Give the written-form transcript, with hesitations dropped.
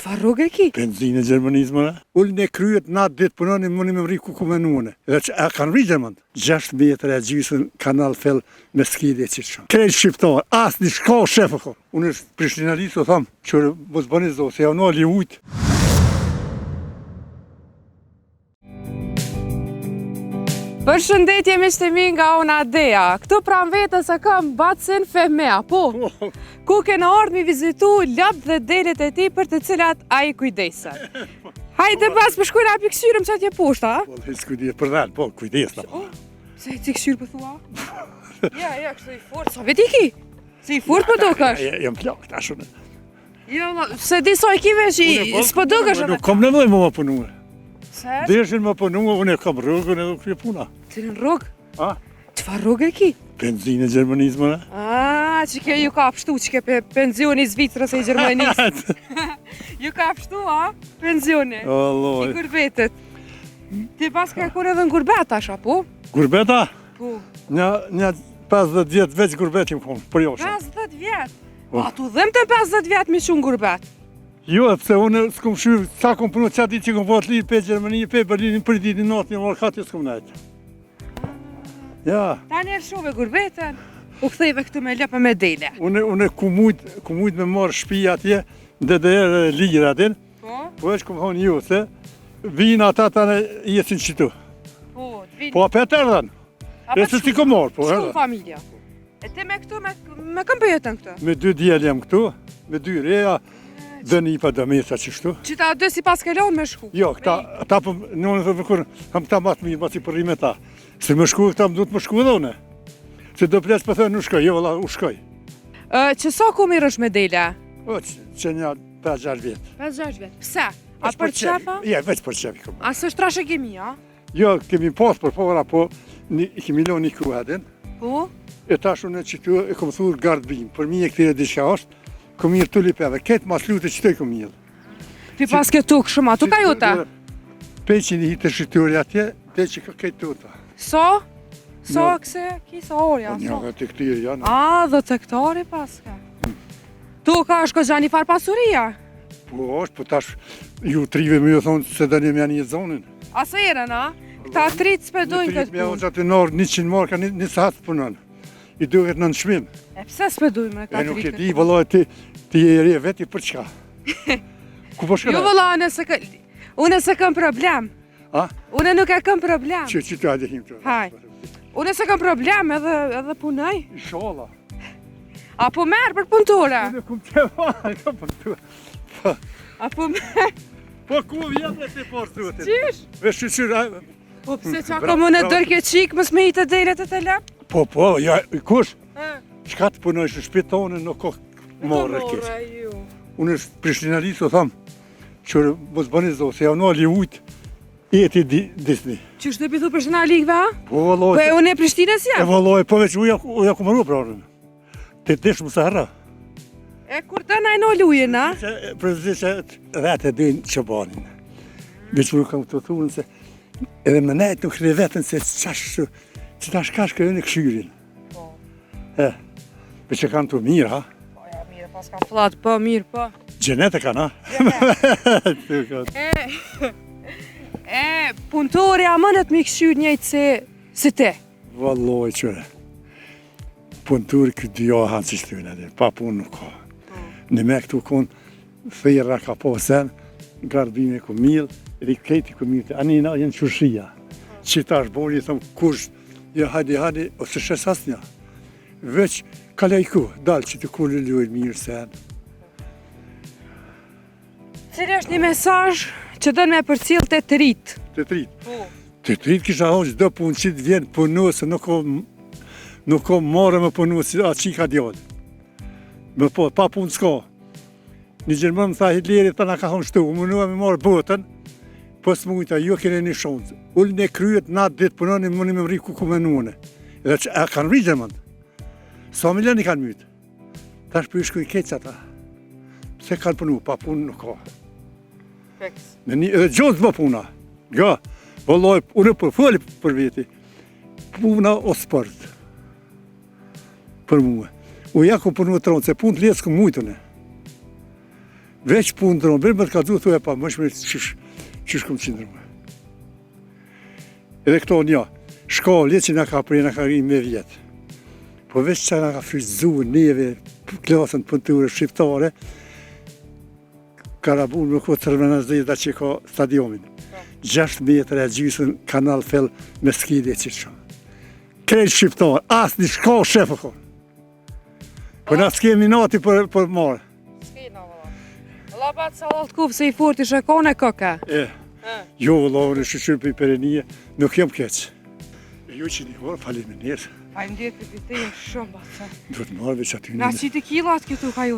Çfarë rrugë e ki? Benzinë Gjermanisë mëna. Ullën e kryet natë ditë punoni më më vri ku me nuane. Edhe që e kanë rri Gjermant. 6 metra e gjysën kanal fell me skide që të shumë. Krejt shqiptar, asë një shka shefë ko. Unë është Prishtinalisë o thamë, qërë mos bëni zdo, se javë li ujtë. Përshëndetje miqtimi nga Ona Deja. Këtu pranë vetës e kam Bacin Femea, po? Ku kena ardhur mi vizitu lopët dhe delet e tij për të cilat ai kujdeset. Hajde bas, për shkojnë api kësyrëm që atje poshta, a? Po, hisë kujdes për dhalë, po, kujdes ta. Se i ti kësyrë për thua? Ja, kështu i fort, sa veti ki? Se i fort për dokash? Jam plak, ta shumë. Jo, se di sa i ki vesh i s'po dokash edhe. Nuk kom në mëdoj më punua. Se? Deshin më punua, unë e kam rrugën edhe kërë puna. Cilën rrugë? A? Çfarë rrugë e ki? Benzinë Gjermanisë mëna. Që ke ju ka pështu, që ke penzioni i Zvicrës e i Gjermanisë. Ju ka pështu, a? Penzioni. O, loj. I kurbetet. Ti pas ka kur edhe në gurbet asha, po? Gurbeta? Po. Një 50 vjetë veç gurbetim kom, për josha. 50 vjetë? Po. A tu dhem të 50 vjetë mi shumë gurbet? Jo, pëse unë s'kom shyrë, sa kom punu qatë ditë që kom po të lirë pe Gjermani, pe Berlinin, për ditë një natë një orkatë s'kom najtë. Ja. Ta njerë shove gurbeten, u kthejve këtu me lepë me dele. Unë ku mujt me marë shpija atje, DDR lirë atin, po e që kom thonë ju, se vinë ata ta në jesin qitu. Po, të vinë. Po apet erdhen, e se si kom marë, po erdhen. erdhen. Shku familja. E ti me këtu, me këm për jetën këtu? Me 2 djelë jam këtu, me 2 reja, dhe një pa dëmesa që shtu. Që ta 2 si pas kellon me shku? Jo, këta për në dhe vëkur, kam këta matë mirë, matë i përri me ta. Se më shku, këta më du të më shku edhe une. Se do plesë për thënë, u shkoj, jo, vëlla, u shkoj. Që sa ku mirë është me dele? O, që një 5-6 vjetë. 5-6 vjetë. Pse? A për qepa? Ja, veç për qepi këmë. A së është trashëgimi, a? Jo, kemi pas për pora, po, i kemi lo një kuadin. Po? E tash unë që tu e kom thurë gardbim, për mi e këtire diçka është, kom mirë të lipeve, ketë mas lutë që të i kom mirë. Pi pas ke tukë shumë, a tu ka juta? 500 hitë shqyturi atje, dhe që ka ketë tuta. So? So këse, ki sa orja? Një nga të këtire janë. A, 10 hektari pas ka. Tu ka është këgja një farë pasuria? Po është, po tash ju trive me ju thonë se dhe një me një zonin. A se eren, a? Këta tritë spedojnë këtë punë. punë. Një tritë me nërë 100 marka një satë punën. I duhet në nëshmim. E pse spedojnë me këta tritë? E nuk e di, vëllaj, ti e re veti për çka? Ku po shkëna? Jo vëlla, unë se kam problem. A? Unë nuk e kam problem. Që të hajde him të? Haj. Unë se kam problem edhe punoj. Inshallah. A po merë për punëtore? Unë kum të marrë, ka punëtore. A po merë? Po ku vjetë e ti porë të të? Qish? Vesh qyqyra. Po pëse qa kom unë dërke qikë mës me i të delet e të lep? Po, ja, kush? Shka të punojsh në shpitonë nuk ko marrë keq. Unë është Prishtinalisë o thamë, që mos bëni zdo, se javë li ujtë, e ti disni. Që është të pithu Prishtinalisëve, a? Po, vëlloj. Po e unë e Prishtinës jam? E vëlloj, po veç uja ku më rrë prarën. Të desh më sahra. E kur të na e në lujën, a? Prezident që vetë e dojnë që banin. Veç më kam të thunë se edhe më nejtë nuk shre vetën se që ta shkash kërë në këshyrin. Po. Veç e kanë të mirë, ha? Po, ja, mirë, pas ka flatë, po, mirë, po. Gjenet e kanë, ha? Punëtori a mënët mi këshyr njëjtë si te? Valloj qëre. Punëtori këtë dy janë që shtynë edhe, pa punë nuk ka. Në me këtu konë fejra ka po sen, gardbime ku milë, riketi ku milë, anina jenë qërshia. Qita është bori, thëmë, kush, ja hadi, ose shes asnja. Veç, kalaj ku, dalë që të kullë lujë mirë sen. Cili është një mesazh që dënë me përcjell të të rritë? Të të rritë? Po. Të të rritë kisha hoqë do punë që të vjenë punu, se nuk ko marë me punu, si atë që i ka djallë. Me po, pa punë s'ka. Një Gjermën më tha Hitleri, ta na ka thonë shtu, munua me marë botën, po s'mujta, jo kene një shonë. Ullën e kryet natë ditë punoni, mëni me vri ku me nuane. Edhe që e kanë rri Gjermën. Sa milion i kanë mytë. Ta është për i shkuj keqë ata. Pse kanë punu, pa punë nuk ka. Edhe gjotë më puna. Ja, vëlloj, unë për fëlli për veti. Puna o sport. Për mua. U ja ku punu të ronë, se punë të lesë ku mujtëne. Veç punë të rombir, më të ka du thuja pa mëshme qysh kom qindrë. Edhe këto një, shkollje që nga ka prej nga ka ri me vjetë. Po veç që nga ka fryzu neve, klasën punëture shqiptare, Karabun nuk o tërmenazida që ka stadionin. 6 metre e gjysën kanal fell me skide që që. Krejt shqiptarë, asë një shko shefë ko. Po na s'kemi nati për marë. S'kina, valla. Valla bat sa allë t'kup se i furt i shakone këka. Jo, valla, në shqyqyr për i perenie, nuk jem keq. Ju që një orë, falim e njerë. Fajmë djetë për të shumë, batësa. Do të marrë veç aty Na një. qiti kilat këtu ka jut.